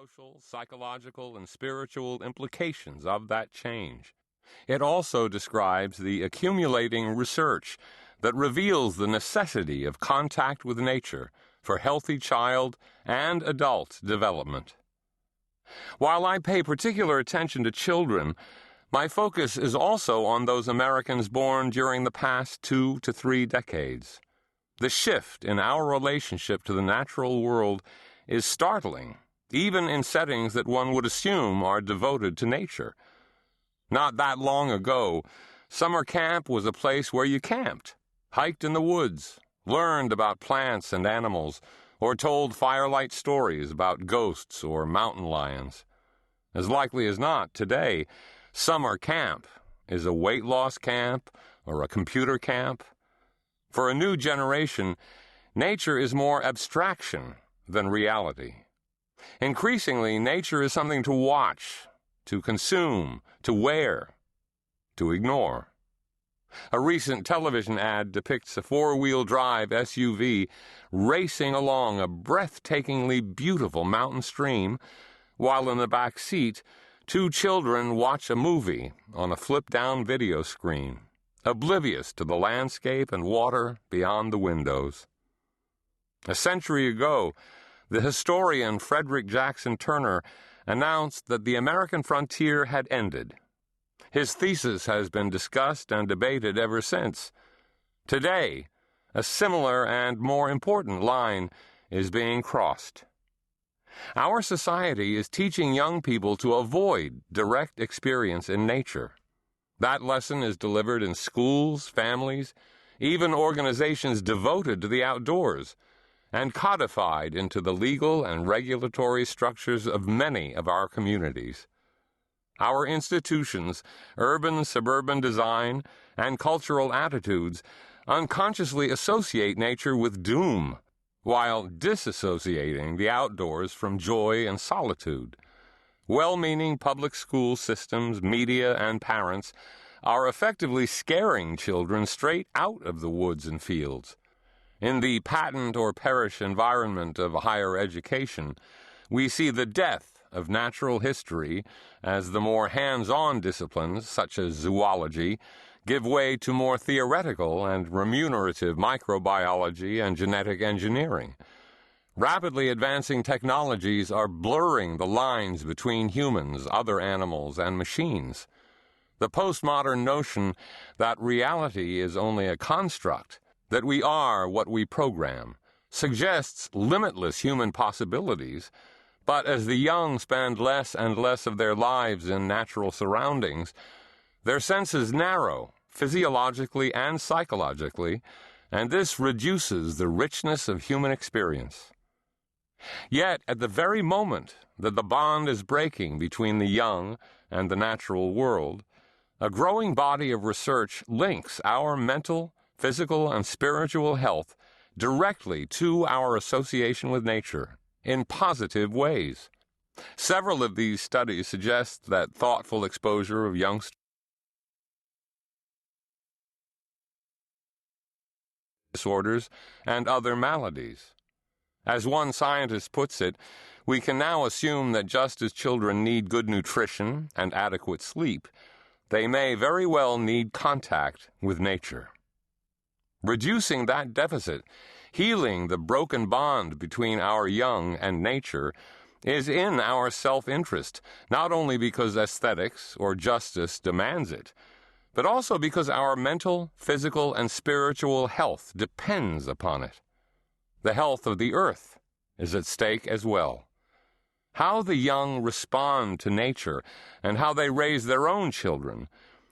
social, psychological, and spiritual implications of that change. It also describes the accumulating research that reveals the necessity of contact with nature for healthy child and adult development. While I pay particular attention to children, my focus is also on those Americans born during the past 2 to 3 decades. The shift in our relationship to the natural world is startling, even in settings that one would assume are devoted to nature. Not that long ago, summer camp was a place where you camped, hiked in the woods, learned about plants and animals, or told firelight stories about ghosts or mountain lions. As likely as not, today, summer camp is a weight loss camp or a computer camp. For a new generation, nature is more abstraction than reality. Increasingly, nature is something to watch, to consume, to wear, to ignore. A recent television ad depicts a 4-wheel drive SUV racing along a breathtakingly beautiful mountain stream, while in the back seat, 2 children watch a movie on a flip-down video screen, oblivious to the landscape and water beyond the windows. A century ago, the historian Frederick Jackson Turner announced that the American frontier had ended. His thesis has been discussed and debated ever since. Today, a similar and more important line is being crossed. Our society is teaching young people to avoid direct experience in nature. That lesson is delivered in schools, families, even organizations devoted to the outdoors, and codified into the legal and regulatory structures of many of our communities. Our institutions, urban, suburban design, and cultural attitudes unconsciously associate nature with doom, while disassociating the outdoors from joy and solitude. Well-meaning public school systems, media, and parents are effectively scaring children straight out of the woods and fields. In the patent or perish environment of higher education, we see the death of natural history as the more hands-on disciplines, such as zoology, give way to more theoretical and remunerative microbiology and genetic engineering. Rapidly advancing technologies are blurring the lines between humans, other animals, and machines. The postmodern notion that reality is only a construct, that we are what we program, suggests limitless human possibilities, but as the young spend less and less of their lives in natural surroundings, their senses narrow, physiologically and psychologically, and this reduces the richness of human experience. Yet, at the very moment that the bond is breaking between the young and the natural world, a growing body of research links our mental, physical, and spiritual health directly to our association with nature in positive ways. Several of these studies suggest that thoughtful exposure of youngsters disorders and other maladies. As one scientist puts it, we can now assume that just as children need good nutrition and adequate sleep, they may very well need contact with nature. Reducing that deficit, healing the broken bond between our young and nature, is in our self-interest, not only because aesthetics or justice demands it, but also because our mental, physical, and spiritual health depends upon it. The health of the earth is at stake as well. How the young respond to nature and how they raise their own children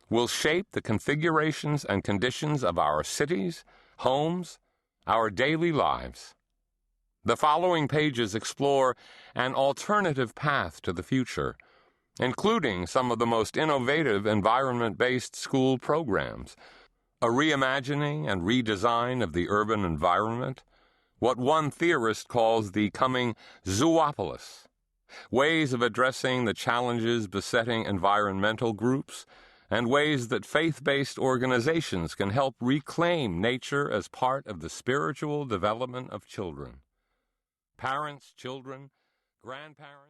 will shape the configurations and conditions of our cities, homes, our daily lives. The following pages explore an alternative path to the future, including some of the most innovative environment-based school programs, a reimagining and redesign of the urban environment, what one theorist calls the coming zoopolis, ways of addressing the challenges besetting environmental groups, and ways that faith-based organizations can help reclaim nature as part of the spiritual development of children. Parents, children, grandparents,